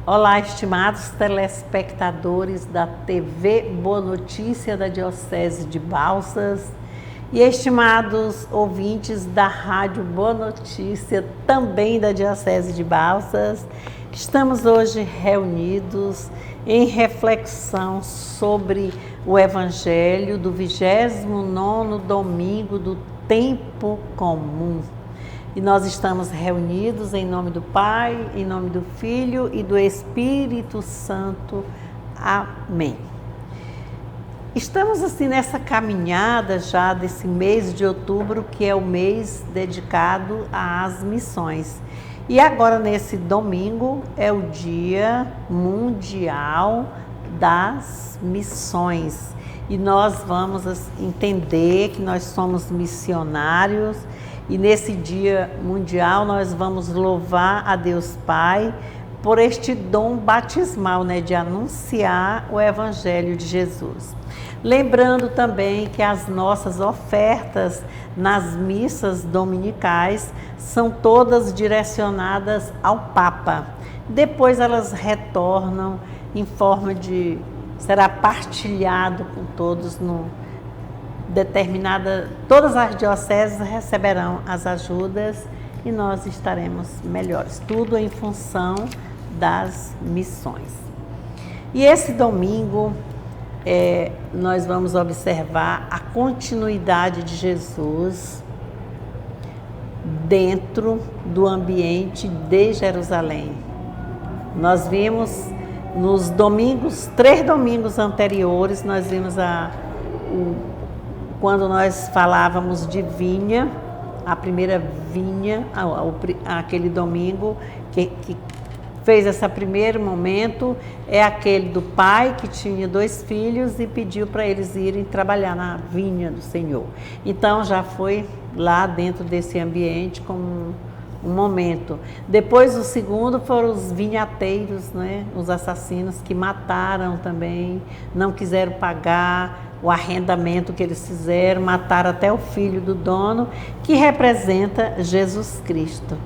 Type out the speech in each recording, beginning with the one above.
Olá, estimados telespectadores da TV Boa Notícia da Diocese de Balsas e estimados ouvintes da Rádio Boa Notícia, também da Diocese de Balsas. Estamos hoje reunidos em reflexão sobre o Evangelho do 29º domingo do Tempo Comum. E nós estamos reunidos em nome do Pai, em nome do Filho e do Espírito Santo. Amém. Estamos assim nessa caminhada já desse mês de outubro, que é o mês dedicado às missões. E agora nesse domingo é o Dia Mundial das Missões. E nós vamos entender que nós somos missionários. E nesse dia mundial nós vamos louvar a Deus Pai por este dom batismal, de anunciar o Evangelho de Jesus. Lembrando também que as nossas ofertas nas missas dominicais são todas direcionadas ao Papa. Depois elas retornam em forma de... será partilhado com todos todas as dioceses receberão as ajudas e nós estaremos melhores. Tudo em função das missões. E esse domingo nós vamos observar a continuidade de Jesus dentro do ambiente de Jerusalém. Nós vimos nos domingos, 3 domingos anteriores, nós vimos quando nós falávamos de vinha, a primeira vinha, aquele domingo que fez esse primeiro momento, é aquele do pai que tinha 2 filhos e pediu para eles irem trabalhar na vinha do Senhor. Então já foi lá dentro desse ambiente como um momento. Depois o segundo foram os vinhateiros, os assassinos que mataram também, não quiseram pagar o arrendamento que eles fizeram, mataram até o filho do dono, que representa Jesus Cristo.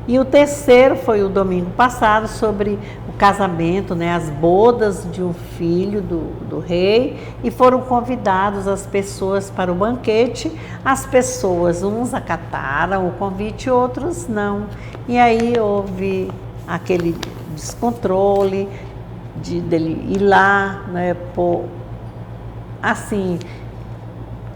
E o terceiro foi o domingo passado, sobre o casamento, as bodas de um filho do rei, e foram convidados as pessoas para o banquete. As pessoas, uns acataram o convite, outros não. E aí houve aquele descontrole dele ir lá, assim,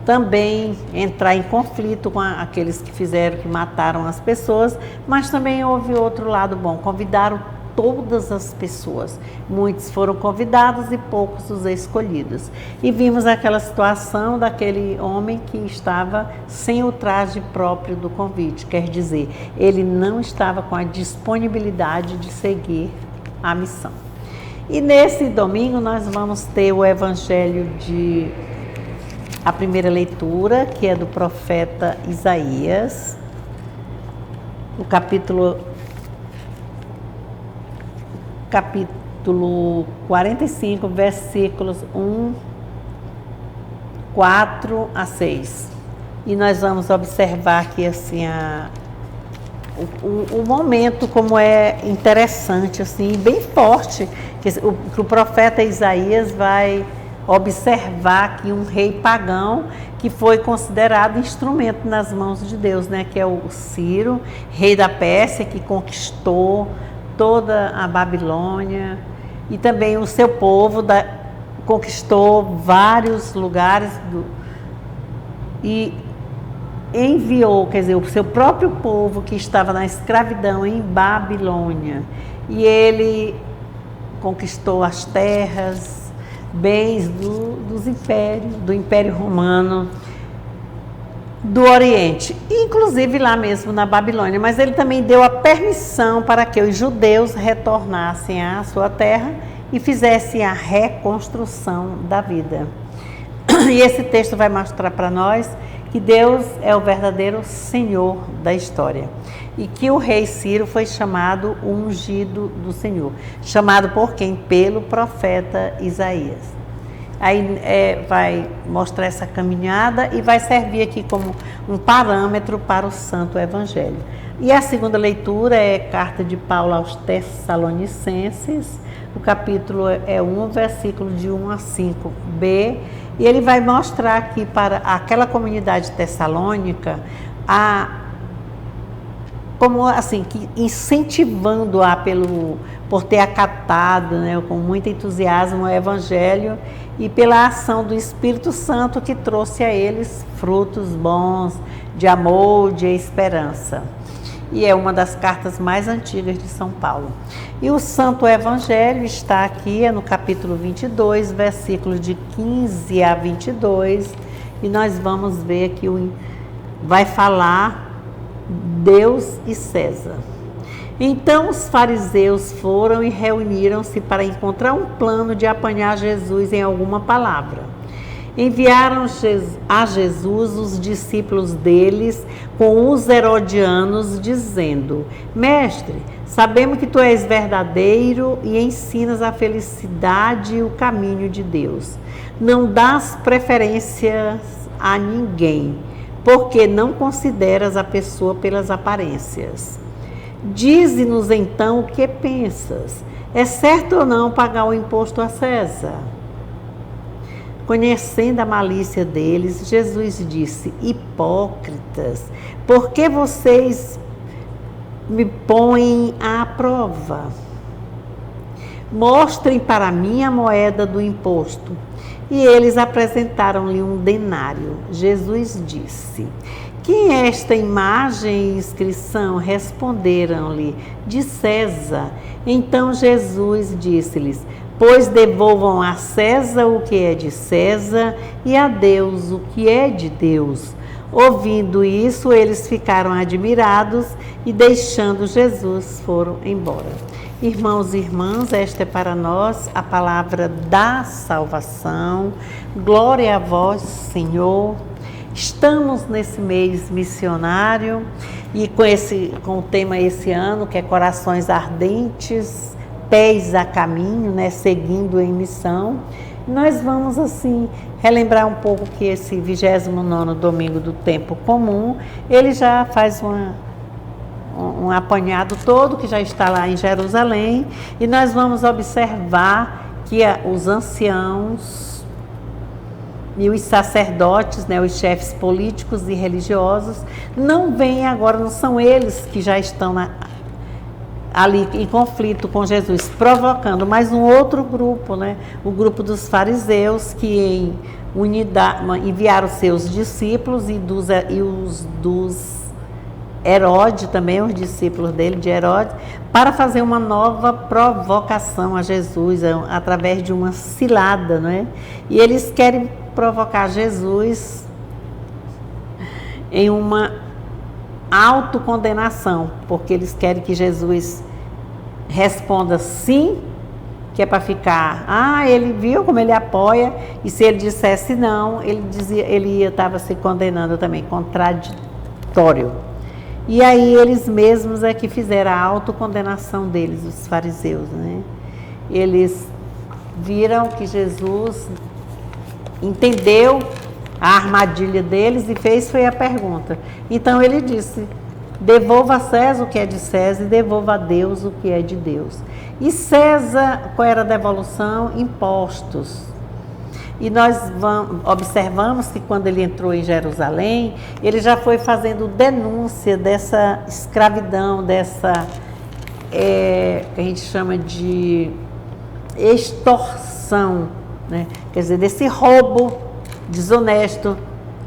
também entrar em conflito com aqueles que mataram as pessoas, mas também houve outro lado bom, convidaram todas as pessoas. Muitos foram convidados e poucos os escolhidos. E vimos aquela situação daquele homem que estava sem o traje próprio do convite, quer dizer, ele não estava com a disponibilidade de seguir a missão. E nesse domingo nós vamos ter o Evangelho a primeira leitura, que é do profeta Isaías, o capítulo 45, versículos 4 a 6. E nós vamos observar aqui assim o momento, como é interessante, assim, bem forte, que o profeta Isaías vai observar que um rei pagão que foi considerado instrumento nas mãos de Deus, que é o Ciro, rei da Pérsia, que conquistou toda a Babilônia, e também o seu povo conquistou vários lugares e enviou, o seu próprio povo que estava na escravidão em Babilônia, e ele conquistou as terras, bens do Império Romano, do Oriente, inclusive lá mesmo na Babilônia, mas ele também deu a permissão para que os judeus retornassem à sua terra e fizessem a reconstrução da vida. E esse texto vai mostrar para nós que Deus é o verdadeiro Senhor da história e que o rei Ciro foi chamado o ungido do Senhor. Chamado por quem? Pelo profeta Isaías. Aí vai mostrar essa caminhada e vai servir aqui como um parâmetro para o Santo Evangelho. E a segunda leitura é carta de Paulo aos Tessalonicenses, o capítulo é 1, versículo de 1 a 5b, e ele vai mostrar aqui para aquela comunidade tessalônica, como assim, que incentivando-a por ter acatado, né, com muito entusiasmo o Evangelho e pela ação do Espírito Santo que trouxe a eles frutos bons de amor, de esperança. E é uma das cartas mais antigas de São Paulo. E o Santo Evangelho está aqui, é no capítulo 22, versículos de 15 a 22, e nós vamos ver que vai falar Deus e César. Então os fariseus foram e reuniram-se para encontrar um plano de apanhar Jesus em alguma palavra. Enviaram a Jesus os discípulos deles com os herodianos, dizendo: Mestre, sabemos que tu és verdadeiro e ensinas a felicidade e o caminho de Deus. Não dás preferências a ninguém, porque não consideras a pessoa pelas aparências. Dize-nos então o que pensas. É certo ou não pagar o imposto a César? Conhecendo a malícia deles, Jesus disse: Hipócritas, por que vocês me põem à prova? Mostrem para mim a moeda do imposto. E eles apresentaram-lhe um denário. Jesus disse: Quem é esta imagem e inscrição? Responderam-lhe: De César. Então Jesus disse-lhes: Pois devolvam a César o que é de César e a Deus o que é de Deus. Ouvindo isso, eles ficaram admirados e, deixando Jesus, foram embora. Irmãos e irmãs, esta é para nós a palavra da salvação. Glória a vós, Senhor. Estamos nesse mês missionário e com o tema esse ano, que é Corações Ardentes, Pés a Caminho, né, seguindo em missão. Nós vamos assim relembrar um pouco que esse 29º domingo do tempo comum, ele já faz um apanhado todo que já está lá em Jerusalém, e nós vamos observar que os anciãos e os sacerdotes, né, os chefes políticos e religiosos, não vêm agora, não são eles que já estão ali em conflito com Jesus, provocando, mas um outro grupo, né? O grupo dos fariseus, que em unidade enviaram seus discípulos e os dos Herodes também, os discípulos dele, de Herodes, para fazer uma nova provocação a Jesus, através de uma cilada, né? E eles querem provocar Jesus em uma autocondenação, porque eles querem que Jesus responda sim, que é para ficar, ele viu como ele apoia, e se ele dissesse não, ele estava se condenando também, contraditório. E aí eles mesmos é que fizeram a autocondenação deles, os fariseus, né? Eles viram que Jesus entendeu a armadilha deles e foi a pergunta. Então ele disse: devolva a César o que é de César e devolva a Deus o que é de Deus. E César, qual era a devolução? Impostos. E nós observamos que quando ele entrou em Jerusalém, ele já foi fazendo denúncia dessa escravidão, dessa que a gente chama de extorsão, né? Quer dizer, desse roubo desonesto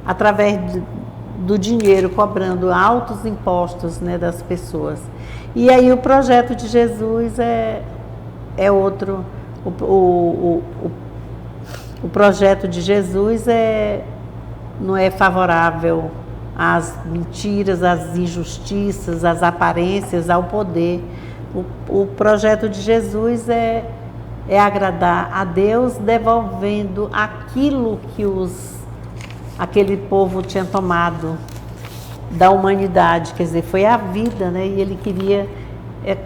através do dinheiro, cobrando altos impostos, né, das pessoas. E aí o projeto de Jesus é outro. O projeto de Jesus não é favorável às mentiras, às injustiças, às aparências, ao poder. O projeto de Jesus é agradar a Deus, devolvendo aquilo que aquele povo tinha tomado da humanidade, quer dizer, foi a vida, né? E ele queria,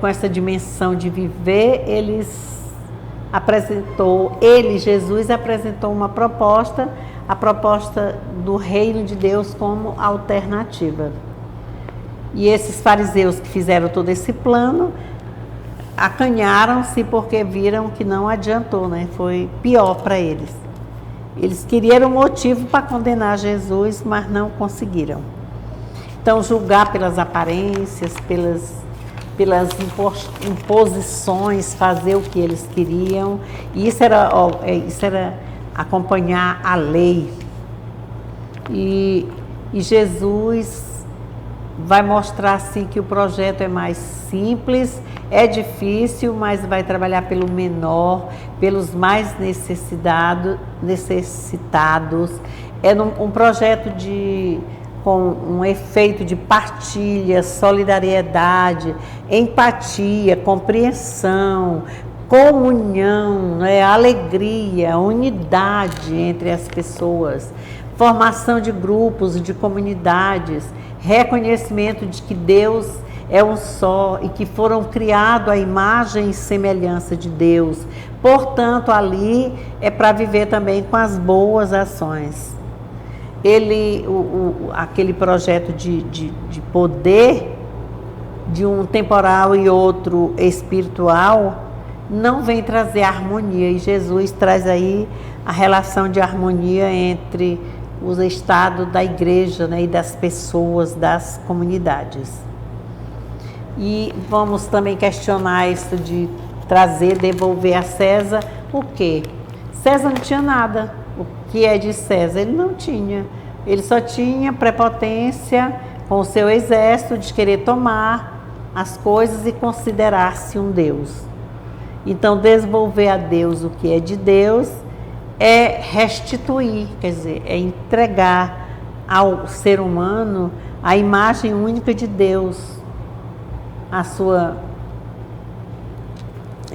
com essa dimensão de viver, eles Jesus apresentou uma proposta, a proposta do reino de Deus como alternativa. E esses fariseus que fizeram todo esse plano, acanharam-se porque viram que não adiantou, né? Foi pior para eles. Eles queriam um motivo para condenar Jesus, mas não conseguiram. Então, julgar pelas aparências, pelas imposições, fazer o que eles queriam, e isso era acompanhar a lei. E Jesus vai mostrar assim que o projeto é mais simples, é difícil, mas vai trabalhar pelo menor, pelos mais necessitados. É um projeto com um efeito de partilha, solidariedade, empatia, compreensão, comunhão, alegria, unidade entre as pessoas, formação de grupos, de comunidades, reconhecimento de que Deus é um só e que foram criados à imagem e semelhança de Deus. Portanto, ali é para viver também com as boas ações. Aquele projeto de poder, de um temporal e outro espiritual, não vem trazer harmonia. E Jesus traz aí a relação de harmonia entre o estado da igreja, né, e das pessoas, das comunidades. E vamos também questionar isso de devolver a César o quê? César não tinha nada. O que é de César? Ele não tinha. Ele só tinha prepotência com o seu exército de querer tomar as coisas e considerar-se um Deus. Então, devolver a Deus o que é de Deus é restituir, quer dizer, é entregar ao ser humano a imagem única de Deus, a sua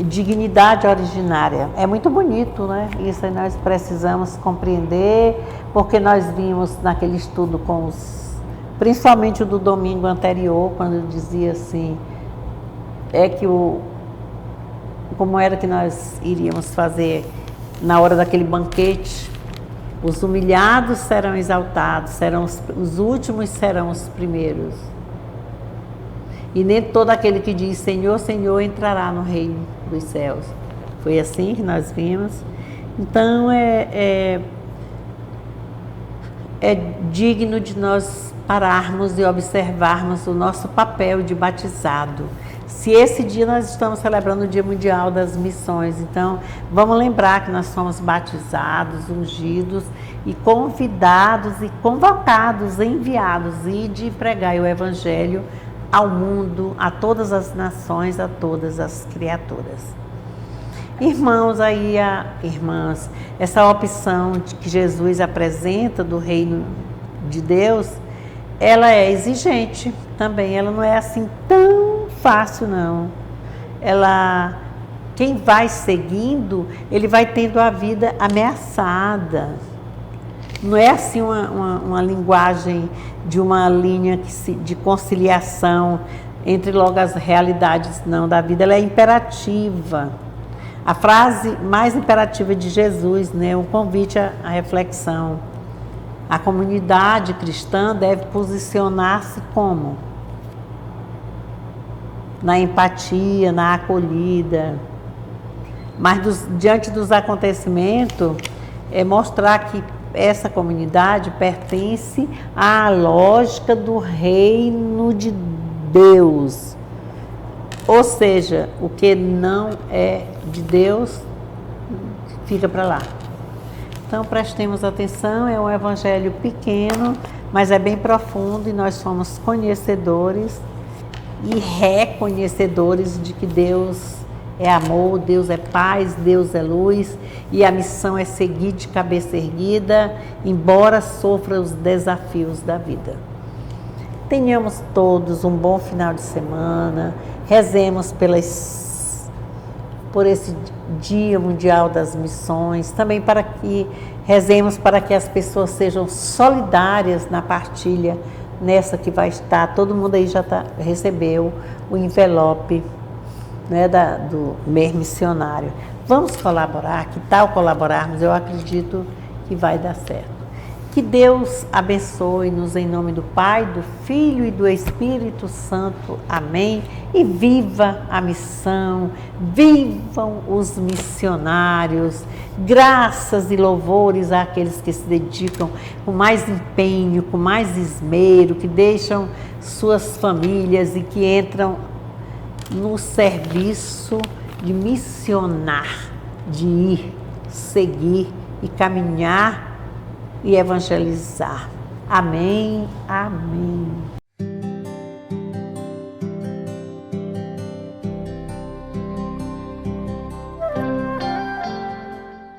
dignidade originária. É muito bonito, né? Isso aí nós precisamos compreender, porque nós vimos naquele estudo principalmente o do domingo anterior, quando eu dizia assim, como era que nós iríamos fazer na hora daquele banquete. Os humilhados serão exaltados, os últimos serão os primeiros. E nem todo aquele que diz Senhor, Senhor entrará no reino dos céus. Foi assim que nós vimos. Então é digno de nós pararmos e observarmos o nosso papel de batizado. Se esse dia nós estamos celebrando o Dia Mundial das Missões, então vamos lembrar que nós somos batizados, ungidos e convidados e convocados, enviados e de pregar o Evangelho ao mundo, a todas as nações, a todas as criaturas. Irmãos, irmãs, essa opção que Jesus apresenta do reino de Deus, ela é exigente também, ela não é assim tão fácil não. Quem vai seguindo, ele vai tendo a vida ameaçada. Não é assim uma linguagem de uma linha de conciliação entre logo as realidades não da vida, ela é imperativa. A frase mais imperativa de Jesus, né, um convite à reflexão. A comunidade cristã deve posicionar-se como? Na empatia, na acolhida. Mas diante dos acontecimentos, mostrar que essa comunidade pertence à lógica do reino de Deus. Ou seja, o que não é de Deus, fica para lá. Então, prestemos atenção, é um evangelho pequeno, mas é bem profundo e nós somos conhecedores e reconhecedores de que Deus é amor, Deus é paz, Deus é luz e a missão é seguir de cabeça erguida, embora sofra os desafios da vida. Tenhamos todos um bom final de semana, rezemos por esse Dia Mundial das Missões, também rezemos para que as pessoas sejam solidárias na partilha, nessa que vai estar, todo mundo aí já recebeu o envelope, né, do mês missionário. Vamos colaborar, que tal colaborarmos? Eu acredito que vai dar certo. Que Deus abençoe-nos em nome do Pai, do Filho e do Espírito Santo. Amém. E viva a missão, vivam os missionários. Graças e louvores àqueles que se dedicam com mais empenho, com mais esmero, que deixam suas famílias e que entram no serviço de missionar, de ir, seguir e caminhar e evangelizar. Amém, amém.